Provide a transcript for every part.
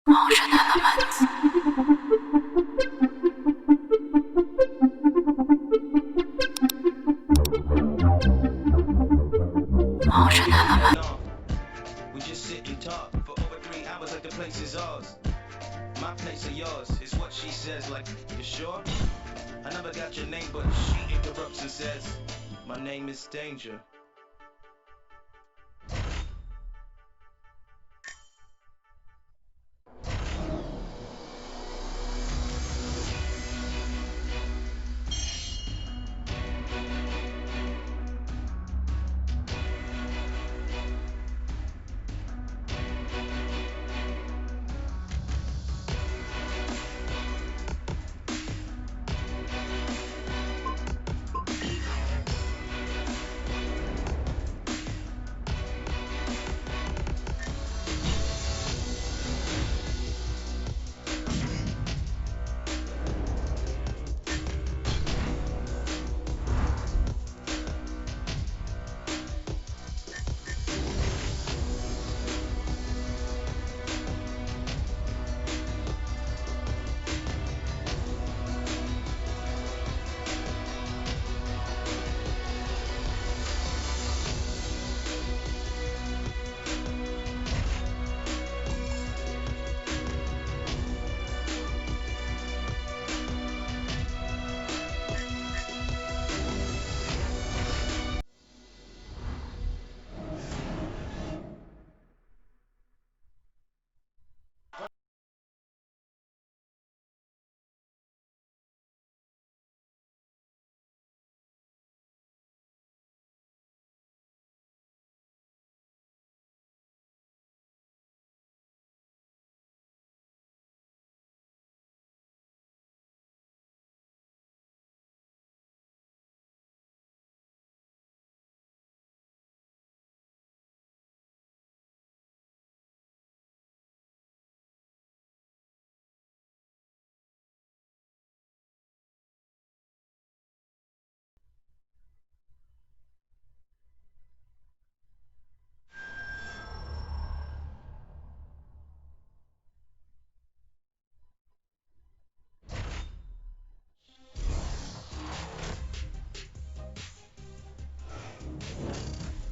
We just sit and talk for over 3 hours like the place is ours. My place or yours is what she says, like, you sure? I never got your name, but she interrupts and says, my name is Danger.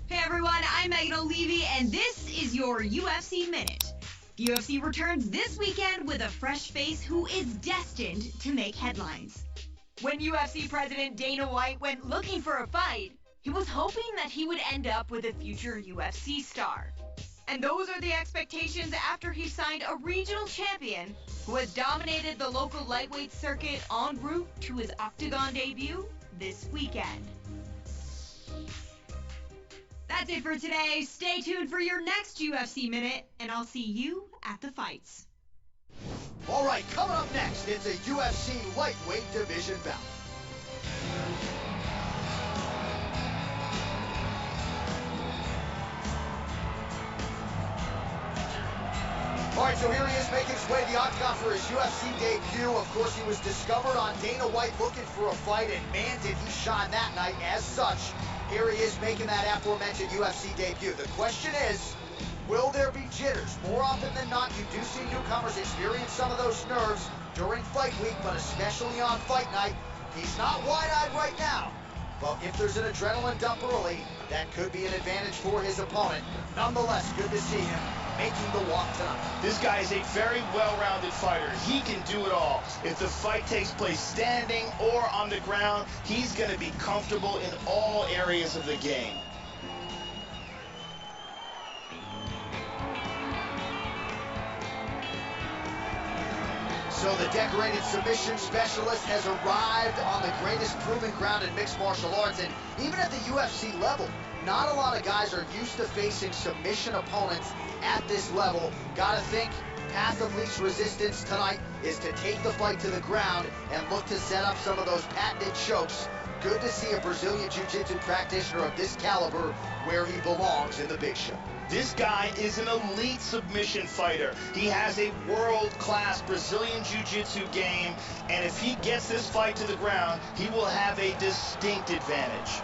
Hey everyone, I'm Megan O'Leary, and this is your UFC Minute. The UFC returns this weekend with a fresh face who is destined to make headlines. When UFC President Dana White went looking for a fight, he was hoping that he would end up with a future UFC star. And those are the expectations after he signed a regional champion who has dominated the local lightweight circuit en route to his Octagon debut this weekend. That's it for today. Stay tuned for your next UFC Minute, and I'll see you at the fights. All right, coming up next, it's a UFC lightweight division bout. All right, so here he is making his way to the Octagon for his UFC debut. Of course, he was discovered on Dana White looking for a fight, and man, did he shine that night. As such, here he is making that aforementioned UFC debut. The question is, will there be jitters? More often than not, you do see newcomers experience some of those nerves during fight week, but especially on fight night. He's not wide-eyed right now, but if there's an adrenaline dump early, that could be an advantage for his opponent. Nonetheless, good to see him making the walk tonight. This guy is a very well-rounded fighter. He can do it all. If the fight takes place standing or on the ground, he's going to be comfortable in all areas of the game. So the decorated submission specialist has arrived on the greatest proving ground in mixed martial arts, and even at the UFC level, not a lot of guys are used to facing submission opponents at this level. Gotta think path of least resistance tonight is to take the fight to the ground and look to set up some of those patented chokes. Good to see a Brazilian Jiu-Jitsu practitioner of this caliber where he belongs in the big show. This guy is an elite submission fighter. He has a world-class Brazilian Jiu-Jitsu game, and if he gets this fight to the ground, he will have a distinct advantage.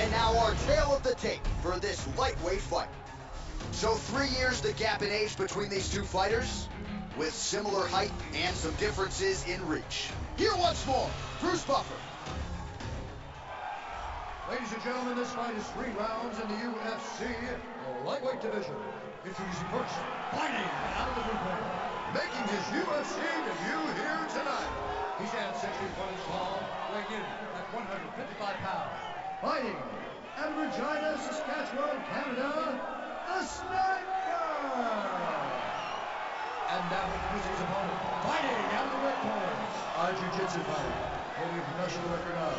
And now our tale of the tape for this lightweight fight. So 3 years the gap in age between these two fighters, with similar height and some differences in reach. Here once more, Bruce Buffer. Ladies and gentlemen, this fight is 3 rounds in the UFC lightweight division. Introducing first, fighting out of the blue corner, making his UFC debut here tonight. He stands 6 feet 1 inch tall, weighing in at 155 pounds. Fighting out of Regina, Saskatchewan, Canada, the Sniper! And now introducing his opponent, fighting out of the red corner, a jiu-jitsu fighter, holding a professional record of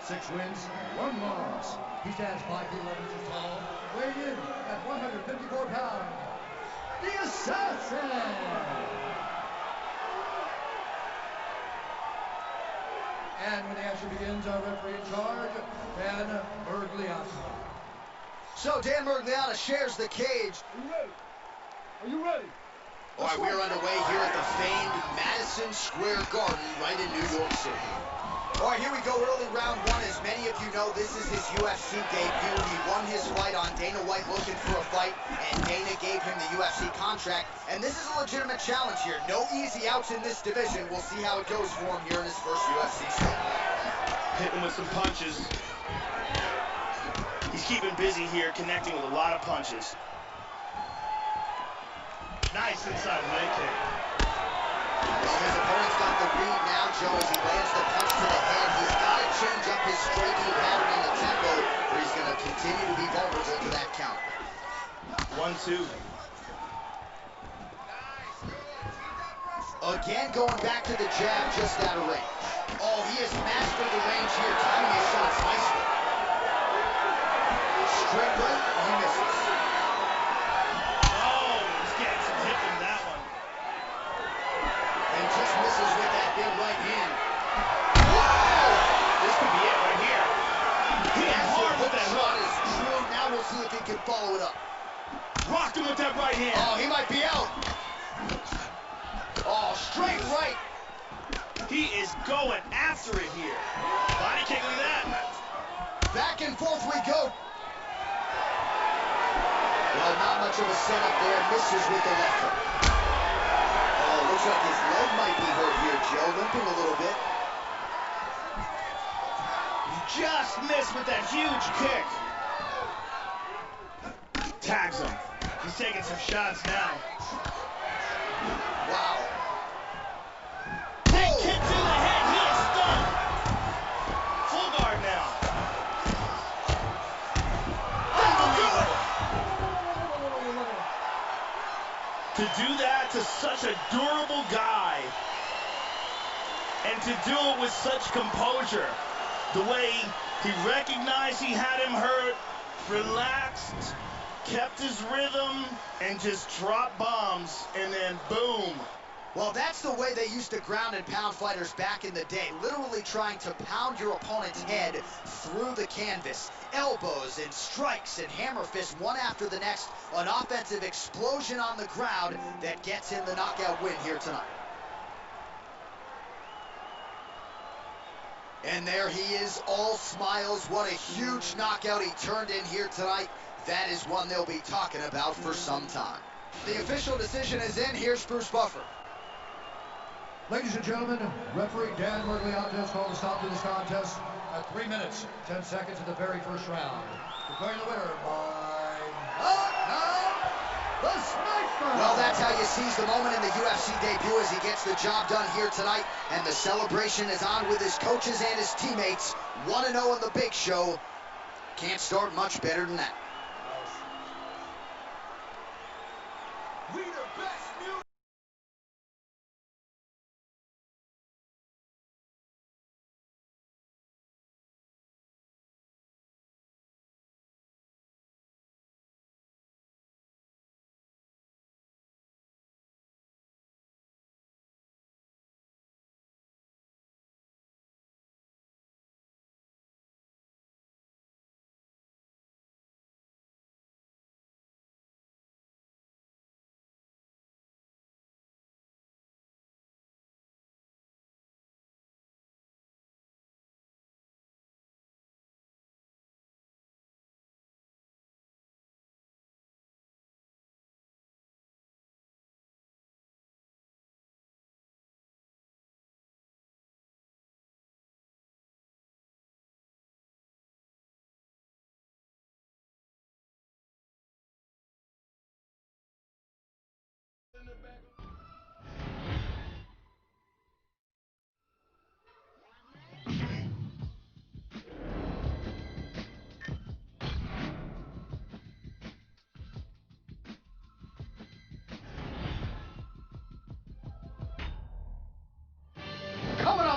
6 wins, 1 loss. He stands 5 feet 11 inches tall, weighing in at 154 pounds. The Assassin! And when the action begins, our referee in charge, Dan Mergliata. So Dan Mergliata shares the cage. Are you ready? Are you ready? All right, we're underway here at the famed Madison Square Garden right in New York City. All right, here we go, early round 1. As many of you know, this is his UFC debut. He won his fight on Dana White looking for a fight, and Dana gave him the UFC contract. And this is a legitimate challenge here. No easy outs in this division. We'll see how it goes for him here in his first UFC start. Hitting with some punches. He's keeping busy here, connecting with a lot of punches. Nice inside leg kick. Well, his opponent's got the read now, Joe, as he lands the punch to the head. He's got to change up his striking pattern and the tempo, or he's going to continue to be vulnerable to that count. 1-2. Again, going back to the jab, just out of range. Oh, he has mastered the range here, timing his shots nicely. Straight right, he misses. Oh, he's getting some hit from that one. And just misses with that big right hand. Whoa! This could be it right here. Hit him hard with that shot hook. is true. Now we'll see if he can follow it up. Rocked him with that right hand. Oh, he might be out. Oh, straight right. He is going after it here. Body kick, look at that. Back and forth we go. Well, not much of a setup there. Misses with the left hook. Oh, looks like his leg might be hurt here, Joe. Limping a little bit. Just missed with that huge kick. Tags him. He's taking some shots now. Wow. Big kick to the head. He is stunned. Full guard now. To do that to such a durable guy, and to do it with such composure, the way he recognized he had him hurt, relaxed, kept his rhythm, and just dropped bombs, and then boom. Well, that's the way they used to ground and pound fighters back in the day, literally trying to pound your opponent's head through the canvas. Elbows and strikes and hammer fists, one after the next, an offensive explosion on the ground that gets him the knockout win here tonight. And there he is, all smiles. What a huge knockout he turned in here tonight. That is one they'll be talking about for some time. The official decision is in. Here's Bruce Buffer. Ladies and gentlemen, referee Dan Mergliata has called a stop to this contest at 3 minutes, 10 seconds of the very first round. Declaring the winner by knockout, the Sniper! Well, that's how you seize the moment in the UFC debut as he gets the job done here tonight. And the celebration is on with his coaches and his teammates. 1-0 in the big show. Can't start much better than that.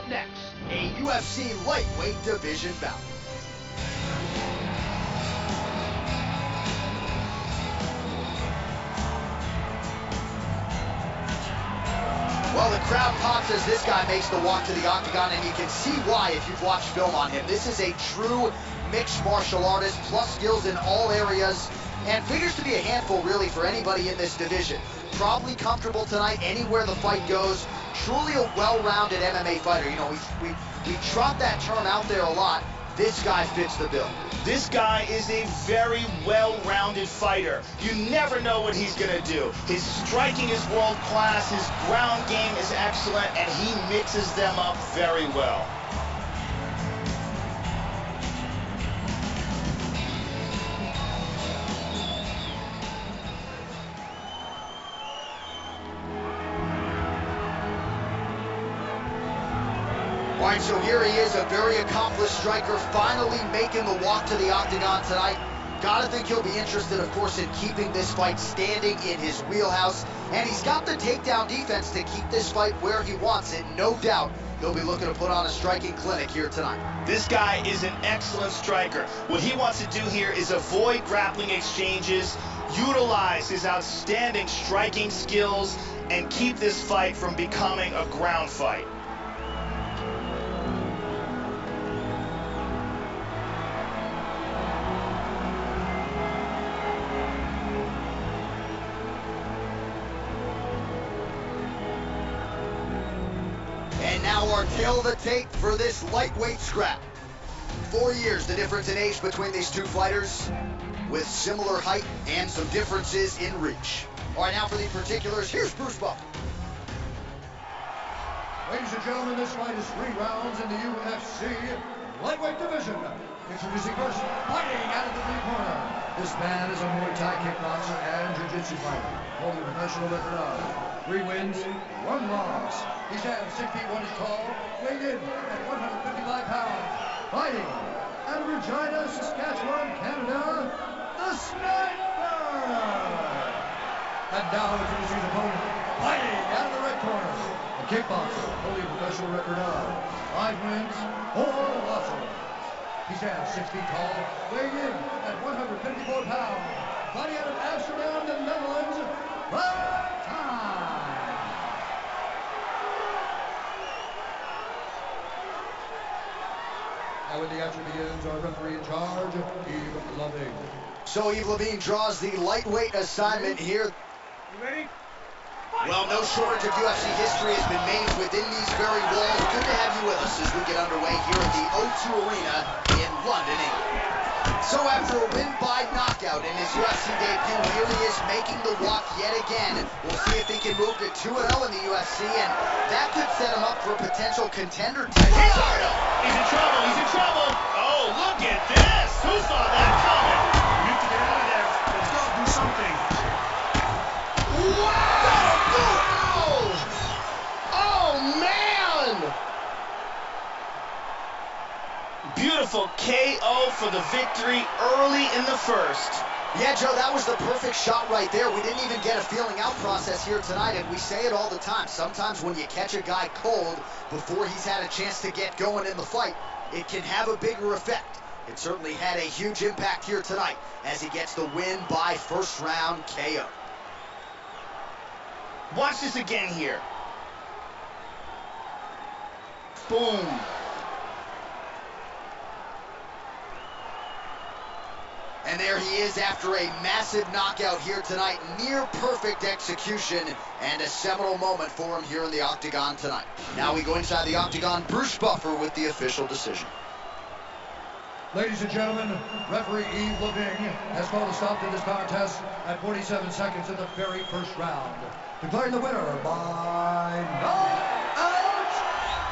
Up next, a UFC lightweight division bout. Well, the crowd pops as this guy makes the walk to the octagon, and you can see why if you've watched film on him. This is a true mixed martial artist, plus skills in all areas, and figures to be a handful, really, for anybody in this division. Probably comfortable tonight anywhere the fight goes. Truly a well-rounded MMA fighter. You know, we trot that term out there a lot. This guy fits the bill. This guy is a very well-rounded fighter. You never know what he's gonna do. His striking is world-class, his ground game is excellent, and he mixes them up very well. All right, so here he is, a very accomplished striker, finally making the walk to the octagon tonight. Gotta think he'll be interested, of course, in keeping this fight standing in his wheelhouse. And he's got the takedown defense to keep this fight where he wants it. No doubt he'll be looking to put on a striking clinic here tonight. This guy is an excellent striker. What he wants to do here is avoid grappling exchanges, utilize his outstanding striking skills, and keep this fight from becoming a ground fight. And now our tail of the tape for this lightweight scrap. 4 years the difference in age between these two fighters, with similar height and some differences in reach. All right, now for the particulars, here's Bruce Buffer. Ladies and gentlemen, this fight is 3 rounds in the UFC lightweight division. Introducing first, fighting out of the blue corner. This man is a Muay Thai kickboxer and jiu-jitsu fighter, holding a professional record of 3 wins, 1 loss. He stands 6 feet 1 inch tall, weighed in at 155 pounds. Fighting out of Regina, Saskatchewan, Canada, the Sniper! And now introducing his opponent, fighting out of the red corner, a kickboxer, holding a professional record of 5 wins, 4 losses. He stands 6 feet tall, weighed in at 154 pounds. Fighting out of Amsterdam, the Netherlands, Parte! Now when the action begins, our referee in charge, Yves Loving. So Yves Levine draws the lightweight assignment here. You ready? Well, no shortage of UFC history has been made within these very walls. Good to have you with us as we get underway here at the O2 Arena in London, England. So after a win by knockout in his UFC debut, here he is making the walk yet again. We'll see if he can move to 2-0 in the UFC, and that could set him up for a potential contender title. He's in trouble, he's in trouble! Oh, look at this! Who saw that coming? You have to get out of there. Let's go, do something. Wow! Oh, man! Beautiful KO for the victory early in the first. Yeah, Joe, that was the perfect shot right there. We didn't even get a feeling out process here tonight, and we say it all the time. Sometimes when you catch a guy cold before he's had a chance to get going in the fight, it can have a bigger effect. It certainly had a huge impact here tonight as he gets the win by first round KO. Watch this again here. Boom. And there he is after a massive knockout here tonight. Near perfect execution and a seminal moment for him here in the octagon tonight. Now we go inside the octagon. Bruce Buffer with the official decision. Ladies and gentlemen, referee Yves Levine has called a stop to this contest at 47 seconds in the very first round. Declaring the winner by knockout,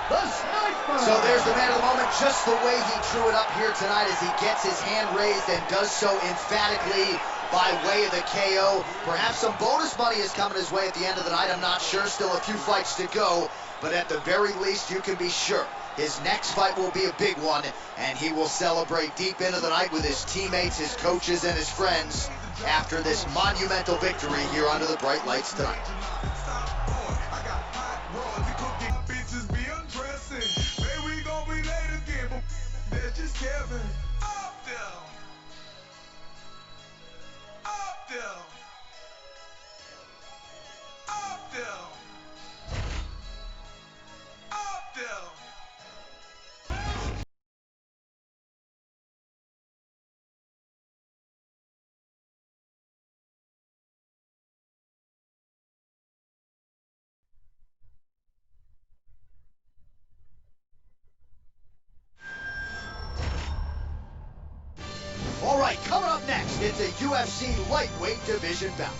the Sniper! So there's the man of the moment, just the way he drew it up here tonight as he gets his hand raised and does so emphatically by way of the KO. Perhaps some bonus money is coming his way at the end of the night. I'm not sure. Still a few fights to go. But at the very least, you can be sure his next fight will be a big one, and he will celebrate deep into the night with his teammates, his coaches, and his friends after this monumental victory here under the bright lights tonight. It's a UFC lightweight division bout.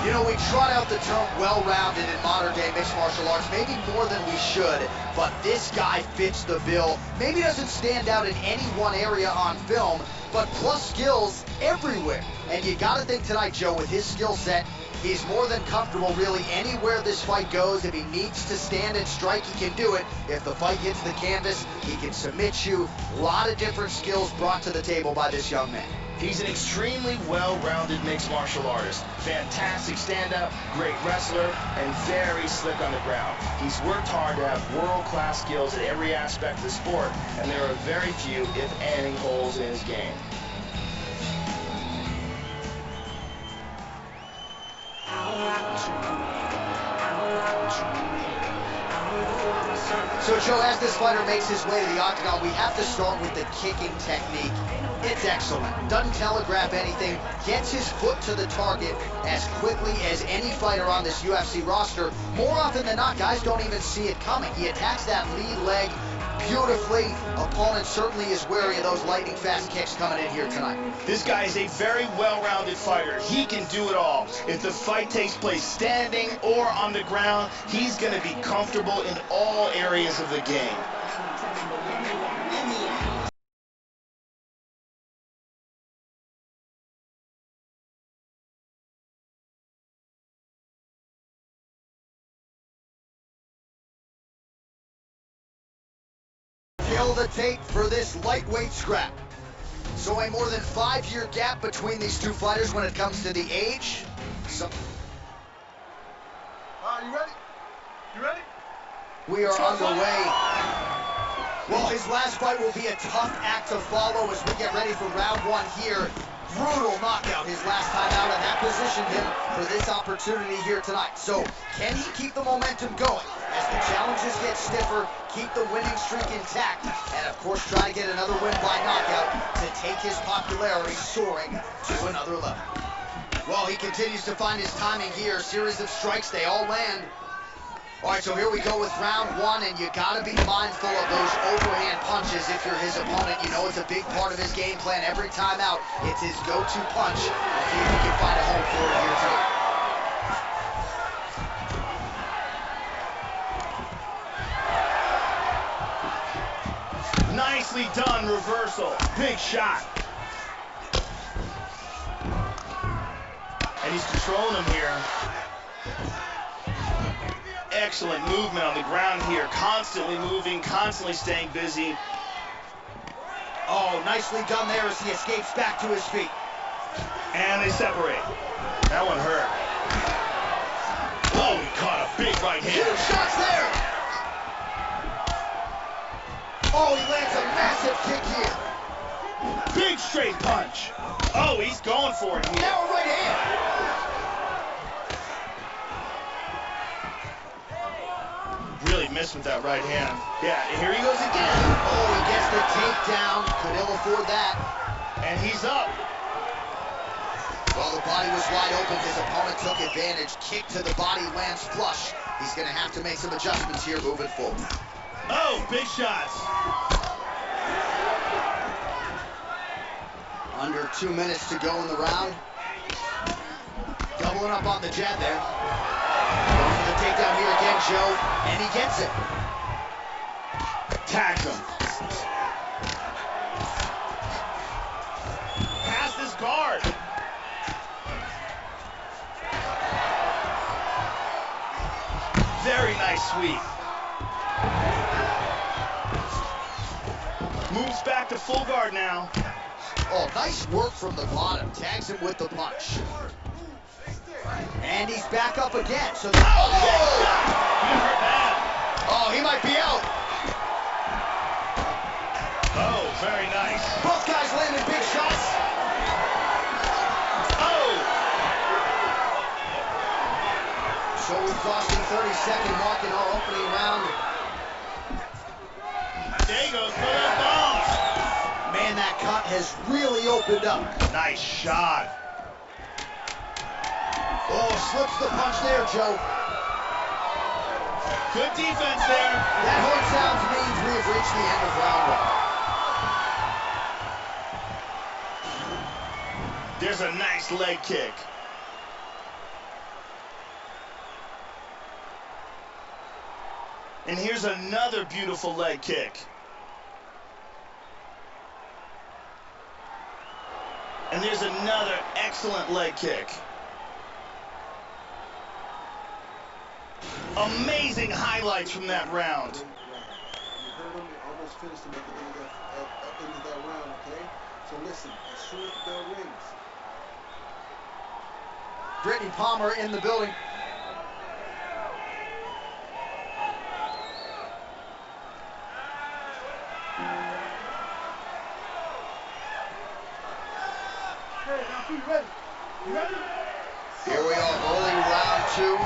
You know, we trot out the term well-rounded in modern-day mixed martial arts, maybe more than we should, but this guy fits the bill. Maybe doesn't stand out in any one area on film, but plus skills everywhere. And you gotta think tonight, Joe, with his skill set, he's more than comfortable really anywhere this fight goes. If he needs to stand and strike, he can do it. If the fight hits the canvas, he can submit you. A lot of different skills brought to the table by this young man. He's an extremely well-rounded mixed martial artist. Fantastic stand-up, great wrestler, and very slick on the ground. He's worked hard to have world-class skills at every aspect of the sport, and there are very few, if any, holes in his game. So, Joe, as this fighter makes his way to the octagon, we have to start with the kicking technique. It's excellent. Doesn't telegraph anything. Gets his foot to the target as quickly as any fighter on this UFC roster. More often than not, guys don't even see it coming. He attacks that lead leg beautifully. Opponent certainly is wary of those lightning fast kicks coming in here tonight. This guy is a very well-rounded fighter. He can do it all. If the fight takes place standing or on the ground, he's going to be comfortable in all areas of the game. Kill the tape for this lightweight scrap. So a more than 5-year gap between these two fighters when it comes to the age. You ready? You ready? We are underway. Well, his last fight will be a tough act to follow as we get ready for round 1 here. Brutal knockout his last time out, and that positioned him for this opportunity here tonight. So, can he keep the momentum going as the challenges get stiffer, keep the winning streak intact, and of course try to get another win by knockout to take his popularity soaring to another level? Well, he continues to find his timing here. A series of strikes, they all land. All right, so here we go with round 1, and you gotta be mindful of those overhand punches if you're his opponent. You know it's a big part of his game plan. Every time out, it's his go-to punch. Let's see if he can find a home for it here tonight. Nicely done, reversal. Big shot. And he's controlling him here. Excellent movement on the ground here. Constantly moving, constantly staying busy. Oh, nicely done there as he escapes back to his feet. And they separate. That one hurt. Oh, he caught a big right hand. 2 shots there. Oh, he lands a massive kick here. Big straight punch. Oh, he's going for it here. Now a right hand. Really missed with that right hand. Yeah, here he goes again. Oh, he gets the takedown. Could ill afford that. And he's up. Well, the body was wide open. His opponent took advantage. Kick to the body, lands flush. He's going to have to make some adjustments here moving forward. Oh, big shots. Under 2 minutes to go in the round. Doubling up on the jab there. Going for the takedown here again, Joe. And he gets it. Tags him. Past his guard. Very nice sweep. Moves back to full guard now. Oh, nice work from the bottom. Tags him with the punch. And he's back up again. So, He hurt bad. Oh, he might be out. Oh, very nice. Both guys landed big shots. Oh! So we're crossing 30-second mark in our opening round. There he goes for those bombs. Man, that cut has really opened up. Nice shot. Oh, slips the punch there, Joe. Good defense there. That horn sounds means we have reached the end of round one. There's a nice leg kick. And here's another beautiful leg kick. And there's another excellent leg kick. Amazing highlights from that round. You heard him, you almost finished him at the end of that round, okay? So listen, as soon as the bell rings. Brittany Palmer in the building. Hey, now you ready? You ready? Here we are, early round two.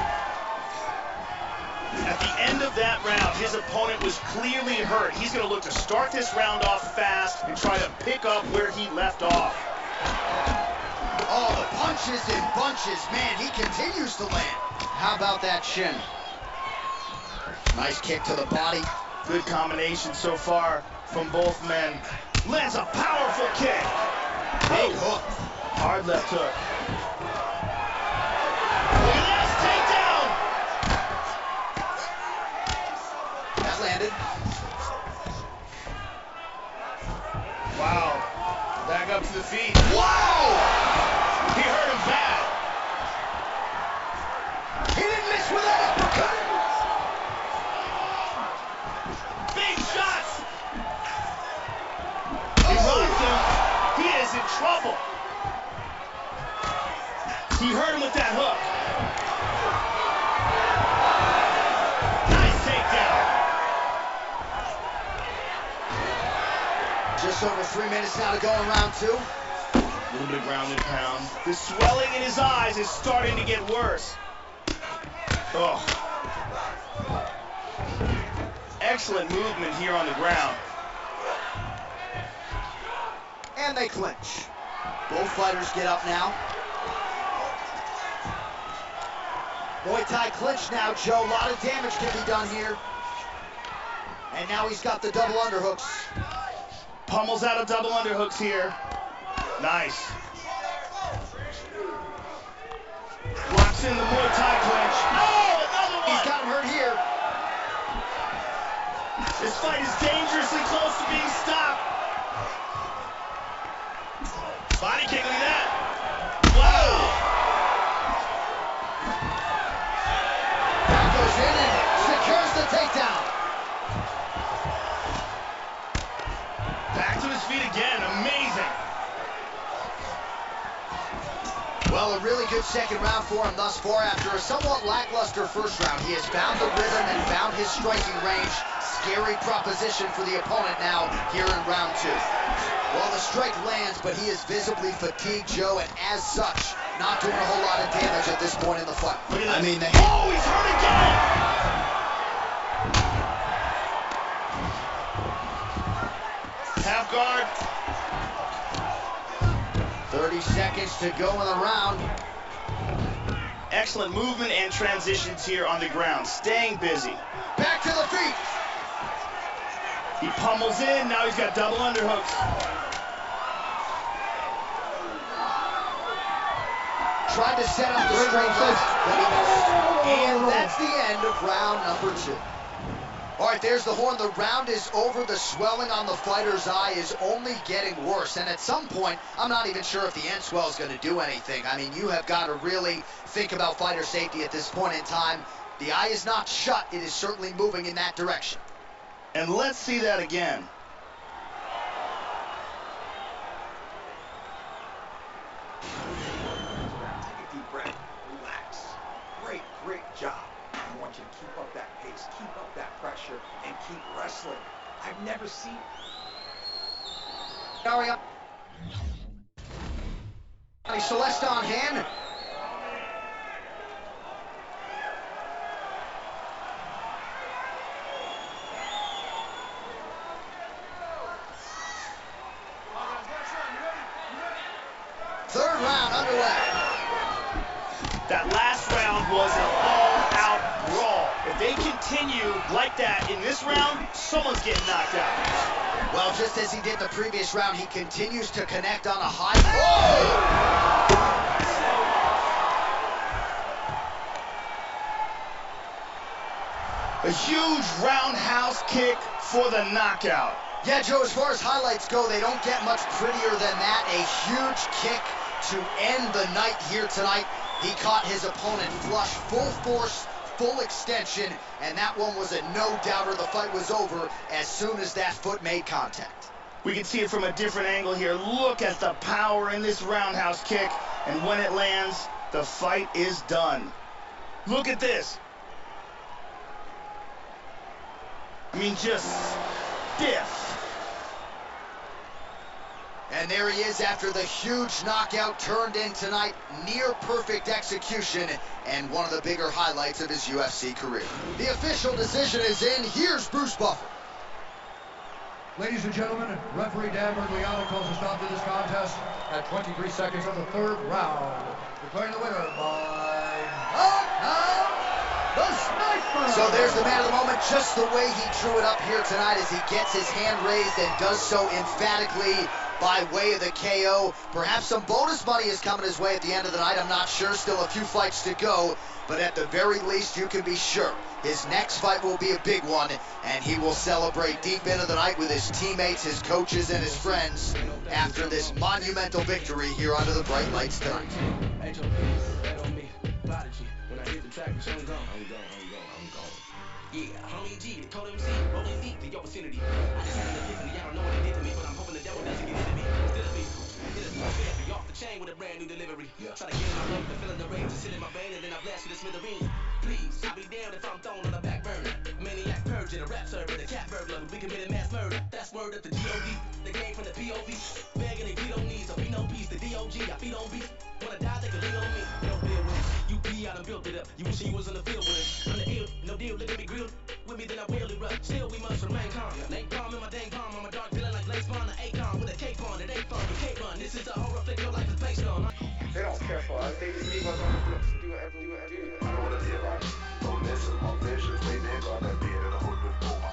At the end of that round, his opponent was clearly hurt. He's going to look to start this round off fast and try to pick up where he left off. Oh, the punches in bunches. Man, he continues to land. How about that shin? Nice kick to the body. Good combination so far from both men. Lands a powerful kick. Big hook. Hard left hook. Look at this takedown. That landed. Wow. Back up to the feet. Wow! He hurt him bad. He didn't miss with that uppercut. Big shots. He rocked him. He is in trouble. He hurt him with that hook. Nice takedown. Just over 3 minutes now to go in round two. A little bit of ground and pound. The swelling in his eyes is starting to get worse. Oh. Excellent movement here on the ground. And they clinch. Both fighters get up now. Muay Thai clinch now, Joe. A lot of damage can be done here. And now he's got the double underhooks. Pummels out of double underhooks here. Nice. Locks in the Muay Thai clinch. Oh, another one! He's got him hurt here. This fight is dangerously close to being stopped. Body kick, look at that. Wow. That goes in and secures the takedown. Back to his feet again. Amazing. Well, a really good second round for him thus far. After a somewhat lackluster first round, he has found the rhythm and found his striking range. Scary proposition for the opponent now here in round two. Well, the strike lands, but he is visibly fatigued, Joe, and as such, not doing a whole lot of damage at this point in the fight. Look at this. I mean, oh, he's hurt again! Half guard. 30 seconds to go in the round. Excellent movement and transitions here on the ground. Staying busy. Back to the feet. He pummels in. Now he's got double underhooks. Tried to set up the straight left, but he missed. And that's the end of round number two. All right, there's the horn. The round is over. The swelling on the fighter's eye is only getting worse. And at some point, I'm not even sure if the end swell is going to do anything. I mean, you have got to really think about fighter safety at this point in time. The eye is not shut. It is certainly moving in that direction. And let's see that again. Take a deep breath. Relax. Great job. I want you to keep up that pace, keep up that pressure, and keep wrestling. I've never seen... Daria. Celeste on hand. Third round underway. That last round was an all-out brawl. If they continue continue like that in this round, someone's getting knocked out. Well, just as he did the previous round, he continues to connect on a high. Oh! A huge roundhouse kick for the knockout. Yeah, Joe, as far as highlights go, they don't get much prettier than that. A huge kick to end the night here tonight. He caught his opponent flush, full force, full extension, and that one was a no-doubter. The fight was over as soon as that foot made contact. We can see it from a different angle here. Look at the power in this roundhouse kick, and when it lands, the fight is done. Look at this. I mean, just stiff. And there he is after the huge knockout turned in tonight. Near perfect execution and one of the bigger highlights of his UFC career. The official decision is in. Here's Bruce Buffer. Ladies and gentlemen, referee Dan Bergliano calls a stop to this contest at 23 seconds of the third round. Declaring the winner by knockout, the Sniper! So there's the man of the moment, just the way he drew it up here tonight as he gets his hand raised and does so emphatically by way of the KO. Perhaps some bonus money is coming his way at the end of the night. I'm not sure. Still a few fights to go. But at the very least, you can be sure his next fight will be a big one, and he will celebrate deep into the night with his teammates, his coaches, and his friends after this monumental victory here under the bright lights tonight. Yeah, homie G, told him see, rolling deep to your vicinity. I just had an epiphany, I don't know what it did to me, but I'm hoping the devil doesn't get into me. Instead of me, hit us be off the chain with a brand new delivery. Try to get in my love, the feeling the rage to sit in my vein, and then I blast you to smithereens. Please, I'll be damned if I'm thrown on the back burner. Maniac purge in a rap server, the cat burglar, we committed mass murder. That's word at the G.O.D., the game from the P.O.V. Begging they beat on knees, so be no peace, the D.O.G. I feed on beef. Wanna die, they can lean on me. No deal with it. You be out and built it up. You wishing you was on the field with it. I'm the ill, no deal, look at me grilled. With me, then I will erupt. Still, we must remain calm. Late palm in my dang palm. I'm a dark villain like Lace Bond, the Akon with a cape on. It ain't fun, you can't run. This is a horror flick, your life is based on. They don't care for us. They just leave us on the flips. Do whatever. I know what I hear about it. Don't listen, my visions, they never on that bed in the hood with Puma.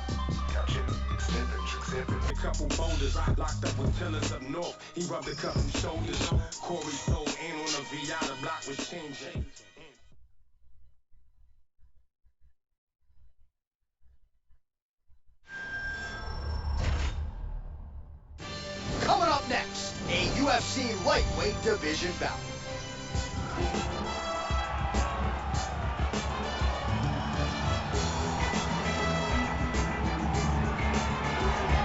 Catching, snipping, trick-sipping. A couple boulders, I locked up with killers up north. He rubbed a couple shoulders. Corey sold in on a VI, the block was changing. Coming up next, a UFC lightweight division bout.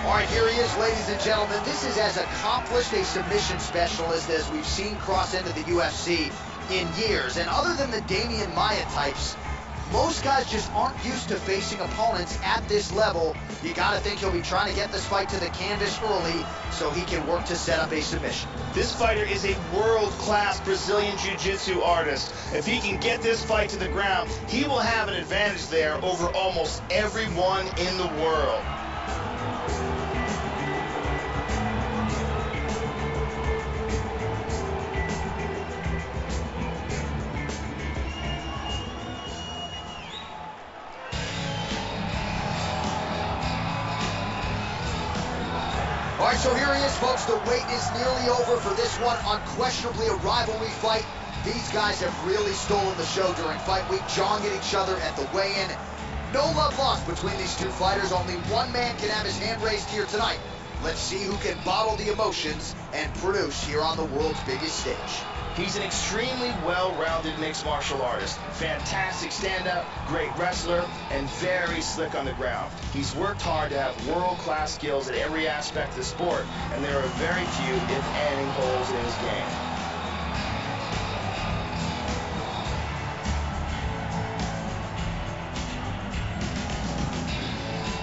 All right, here he is, ladies and gentlemen. This is as accomplished a submission specialist as we've seen cross into the UFC in years. And other than the Damian Maia types, most guys just aren't used to facing opponents at this level. You gotta think he'll be trying to get this fight to the canvas early so he can work to set up a submission. This fighter is a world-class Brazilian Jiu-Jitsu artist. If he can get this fight to the ground, he will have an advantage there over almost everyone in the world. All right, so here he is, folks. The wait is nearly over for this one. Unquestionably a rivalry fight. These guys have really stolen the show during fight week, jawing at each other at the weigh-in. No love lost between these two fighters. Only one man can have his hand raised here tonight. Let's see who can bottle the emotions and produce here on the world's biggest stage. He's an extremely well-rounded mixed martial artist. Fantastic stand-up, great wrestler, and very slick on the ground. He's worked hard to have world-class skills at every aspect of the sport, and there are very few, if any, holes in his game.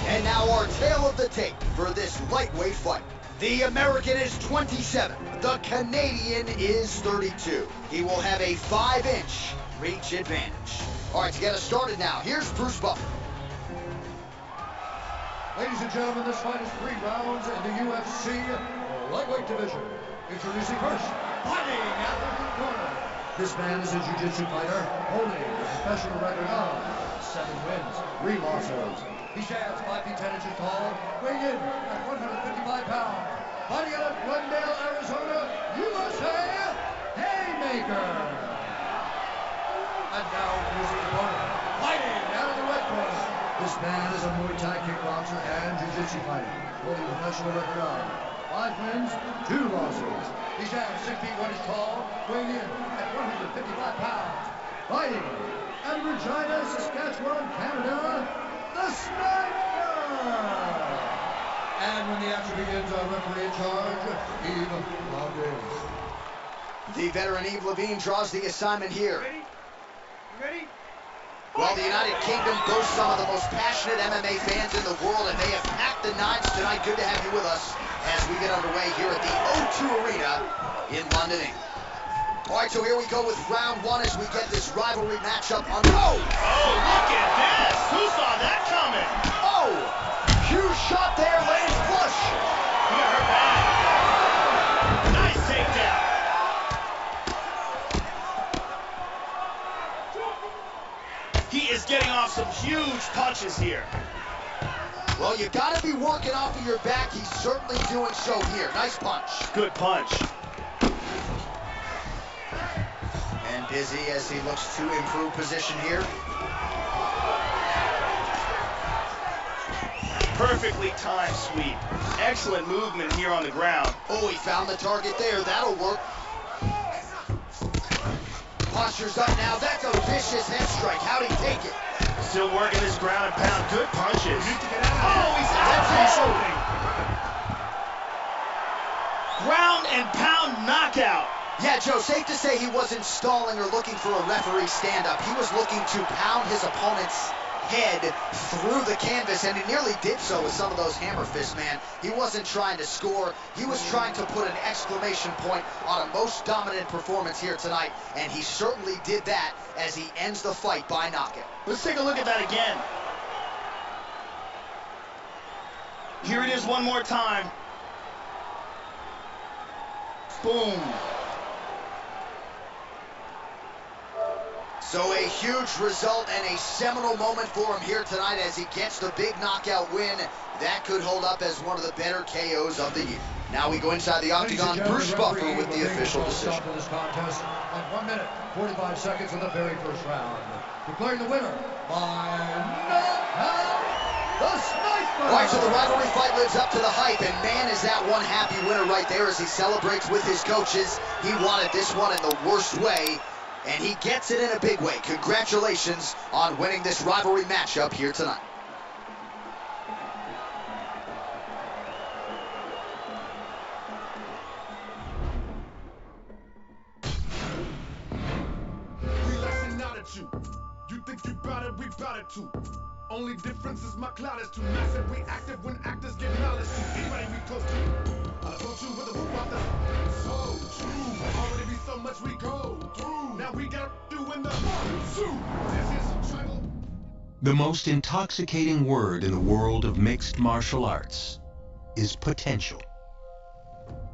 And now our tale of the tape for this lightweight fight. The American is 27. The Canadian is 32. He will have a 5-inch reach advantage. All right, to get us started now, here's Bruce Buffer. Ladies and gentlemen, this fight is 3 rounds in the UFC lightweight division. Introducing first, fighting out of the corner. This man is a jiu-jitsu fighter holding a professional record of 7 wins, 3 losses. He stands 5 feet 10 inches tall, weighing in at 155 pounds. Fighting out of Glendale, Arizona, USA, Haymaker. And now here's his opponent, fighting out of the red corner. This man is a Muay Thai kickboxer and jiu-jitsu fighter, holding a professional record of 5 wins, 2 losses. He stands 6 feet 1 inch tall, weighing in at 155 pounds. Fighting out of Regina, Saskatchewan, Canada, the Sniper! And when the action begins, our referee in charge, Yves Levine. The veteran Yves Levine draws the assignment here. Ready? You ready? Well, the United Kingdom boasts some of the most passionate MMA fans in the world, and they have packed the nines tonight. Good to have you with us as we get underway here at the O2 Arena in London, England. All right, so here we go with round 1 as we get this rivalry matchup on. Oh, look at this! Who saw that coming? Oh, huge shot there, lands flush. He got hurt bad. Nice takedown. He is getting off some huge punches here. Well, you got to be working off of your back. He's certainly doing so here. Nice punch. Good punch. And busy as he looks to improve position here. Perfectly timed sweep. Excellent movement here on the ground. Oh, he found the target there. That'll work. Posture's up now. That's a vicious head strike. How'd he take it? Still working his ground and pound. Good punches. Oh, he's That's out. Ground and pound knockout. Yeah, Joe, safe to say he wasn't stalling or looking for a referee stand-up. He was looking to pound his opponent's head through the canvas, and he nearly did so with some of those hammer fists, man. He wasn't trying to score. He was trying to put an exclamation point on a most dominant performance here tonight, and he certainly did that as he ends the fight by knockout. Let's take a look at that again. Here it is one more time. Boom. So a huge result and a seminal moment for him here tonight as he gets the big knockout win. That could hold up as one of the better KOs of the year. Now we go inside the octagon. Bruce Buffer with the official decision. To this contest at 1 minute, 45 seconds of the very first round. Declaring the winner by knockout, the Sniper! All right, so the rivalry fight lives up to the hype, and man, is that one happy winner right there as he celebrates with his coaches. He wanted this one in the worst way, and he gets it in a big way. Congratulations on winning this rivalry matchup here tonight. We lashing out at you. You think you bout it, we bout it too. Only difference is my cloud is too massive. We active when actors get knowledge to anybody we close to. I told you with a whoop out there. So true. Already be so much we go through. Now we got to do in the zoo. This is tribal. The most intoxicating word in the world of mixed martial arts is potential.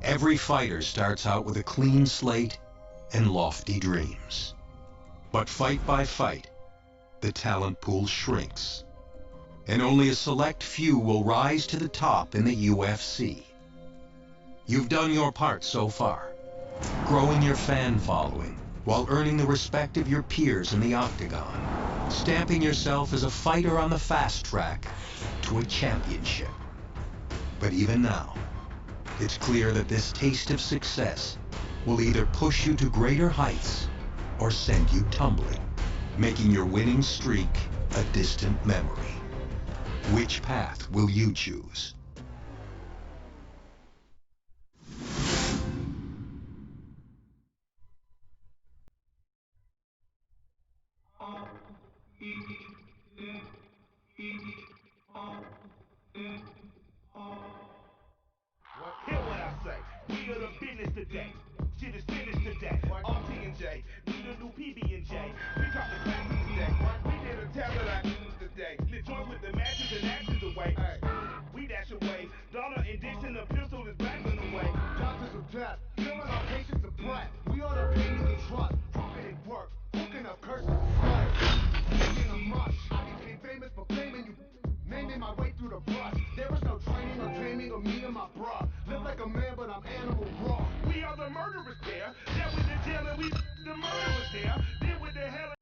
Every fighter starts out with a clean slate and lofty dreams. But fight by fight, the talent pool shrinks, and only a select few will rise to the top in the UFC. You've done your part so far, growing your fan following while earning the respect of your peers in the octagon, stamping yourself as a fighter on the fast track to a championship. But even now, it's clear that this taste of success will either push you to greater heights or send you tumbling, making your winning streak a distant memory. Which path will you choose? Hear what I say. We are the business today. Shit is finished today. RT and J. We the new PB&J. We drop the classes today. We did a tablet I today. Lit joints with the matches and actions away. We dash away. Donner and Dixon, the pistol is backing away. Doctors of death. Killing our patients of breath. We are the pain and trust. Profit and work. Hooking up curses. Making a rush. naming of me and my bra. Live like a man, but I'm animal raw. We are the murderers there. That was the jail and we the murderers there. Then with the hell.